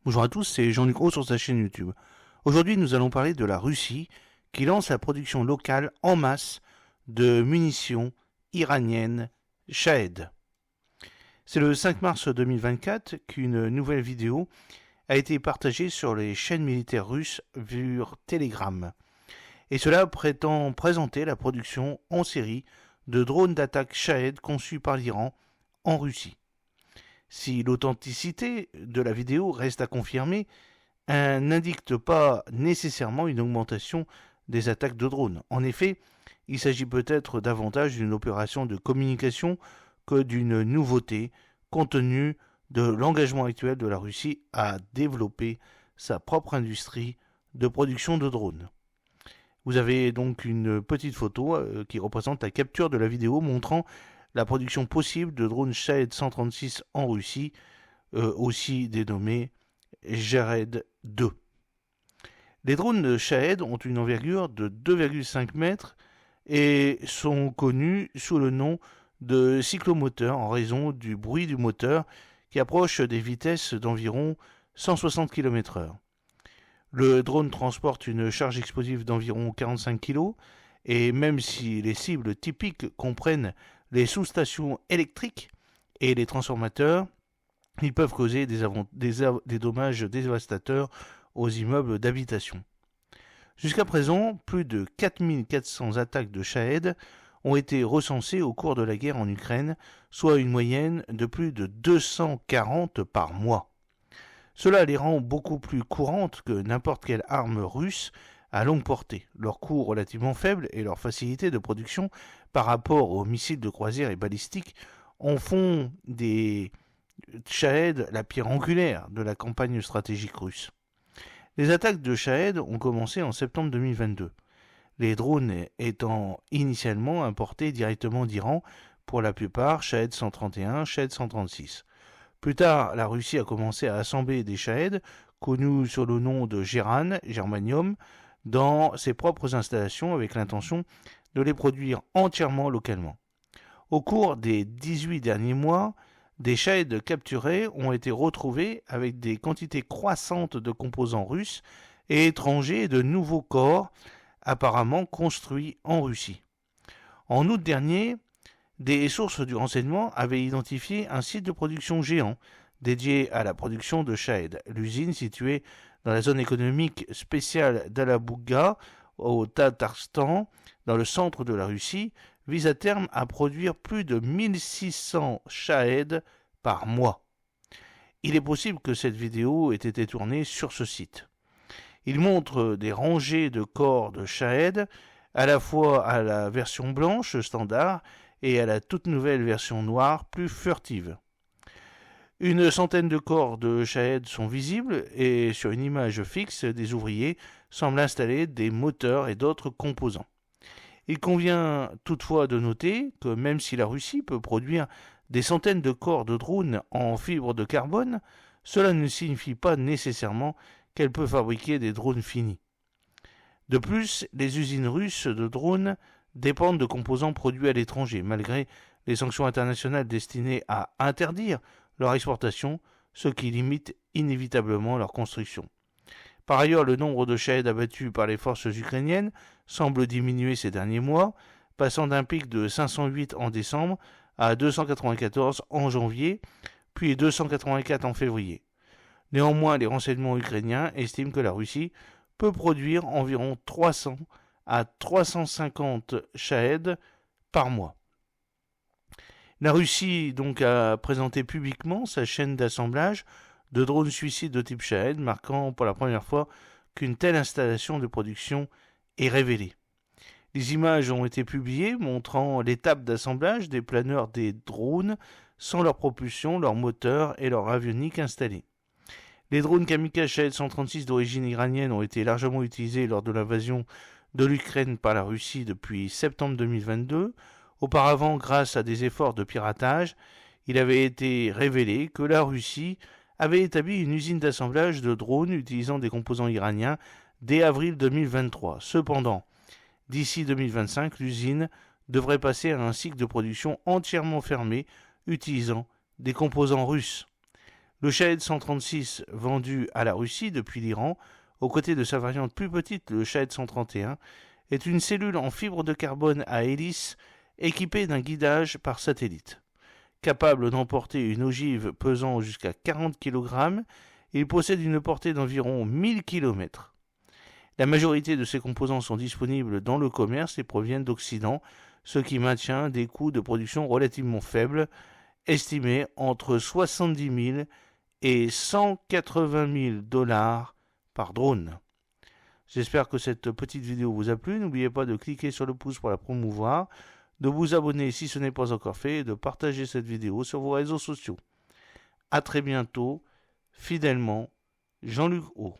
Bonjour à tous, c'est Jean-Luc Roux sur sa chaîne YouTube. Aujourd'hui, nous allons parler de la Russie qui lance la production locale en masse de munitions iraniennes Shahed. C'est le 5 mars 2024 qu'une nouvelle vidéo a été partagée sur les chaînes militaires russes via Telegram. Et cela prétend présenter la production en série de drones d'attaque Shahed conçus par l'Iran en Russie. Si l'authenticité de la vidéo reste à confirmer, elle n'indique pas nécessairement une augmentation des attaques de drones. En effet, il s'agit peut-être davantage d'une opération de communication que d'une nouveauté, compte tenu de l'engagement actuel de la Russie à développer sa propre industrie de production de drones. Vous avez donc une petite photo qui représente la capture de la vidéo montrant la production possible de drones Shahed 136 en Russie, aussi dénommés Jared 2. Les drones Shahed ont une envergure de 2,5 mètres et sont connus sous le nom de cyclomoteurs en raison du bruit du moteur qui approche des vitesses d'environ 160 km/h. Le drone transporte une charge explosive d'environ 45 kg et même si les cibles typiques comprennent les sous-stations électriques et les transformateurs, ils peuvent causer des dommages dévastateurs aux immeubles d'habitation. Jusqu'à présent, plus de 4400 attaques de Shahed ont été recensées au cours de la guerre en Ukraine, soit une moyenne de plus de 240 par mois. Cela les rend beaucoup plus courantes que n'importe quelle arme russe à longue portée. Leur coût relativement faible et leur facilité de production par rapport aux missiles de croisière et balistiques en font des Shahed la pierre angulaire de la campagne stratégique russe. Les attaques de Shahed ont commencé en septembre 2022, les drones étant initialement importés directement d'Iran, pour la plupart Shahed 131, Shahed 136. Plus tard, la Russie a commencé à assembler des Shahed, connus sous le nom de Germanium, dans ses propres installations avec l'intention de les produire entièrement localement. Au cours des 18 derniers mois, des Shahed capturés ont été retrouvés avec des quantités croissantes de composants russes et étrangers et de nouveaux corps apparemment construits en Russie. En août dernier, des sources du renseignement avaient identifié un site de production géant dédié à la production de Shahed. L'usine située dans la zone économique spéciale d'Alabouga, au Tatarstan, dans le centre de la Russie, vise à terme à produire plus de 1600 Shahed par mois. Il est possible que cette vidéo ait été tournée sur ce site. Il montre des rangées de corps de Shahed, à la fois à la version blanche standard et à la toute nouvelle version noire plus furtive. Une centaine de corps de Shahed sont visibles et sur une image fixe, des ouvriers semblent installer des moteurs et d'autres composants. Il convient toutefois de noter que même si la Russie peut produire des centaines de corps de drones en fibre de carbone, cela ne signifie pas nécessairement qu'elle peut fabriquer des drones finis. De plus, les usines russes de drones dépendent de composants produits à l'étranger, malgré les sanctions internationales destinées à interdire leur exportation, ce qui limite inévitablement leur construction. Par ailleurs, le nombre de Shahed abattus par les forces ukrainiennes semble diminuer ces derniers mois, passant d'un pic de 508 en décembre à 294 en janvier, puis 284 en février. Néanmoins, les renseignements ukrainiens estiment que la Russie peut produire environ 300 à 350 Shahed par mois. La Russie donc a présenté publiquement sa chaîne d'assemblage de drones suicides de type Shahed, marquant pour la première fois qu'une telle installation de production est révélée. Les images ont été publiées montrant l'étape d'assemblage des planeurs des drones sans leur propulsion, leur moteur et leur avionique installés. Les drones kamikazes Shahed 136 d'origine iranienne ont été largement utilisés lors de l'invasion de l'Ukraine par la Russie depuis septembre 2022. Auparavant, grâce à des efforts de piratage, il avait été révélé que la Russie avait établi une usine d'assemblage de drones utilisant des composants iraniens dès avril 2023. Cependant, d'ici 2025, l'usine devrait passer à un cycle de production entièrement fermé utilisant des composants russes. Le Shahed 136, vendu à la Russie depuis l'Iran, aux côtés de sa variante plus petite, le Shahed 131, est une cellule en fibre de carbone à hélice équipée d'un guidage par satellite. Capable d'emporter une ogive pesant jusqu'à 40 kg, il possède une portée d'environ 1000 km. La majorité de ses composants sont disponibles dans le commerce et proviennent d'Occident, ce qui maintient des coûts de production relativement faibles, estimés entre 70 000 et 180 000 $ par drone. J'espère que cette petite vidéo vous a plu. N'oubliez pas de cliquer sur le pouce pour la promouvoir, de vous abonner si ce n'est pas encore fait et de partager cette vidéo sur vos réseaux sociaux. A très bientôt, fidèlement, Jean-Luc Haut.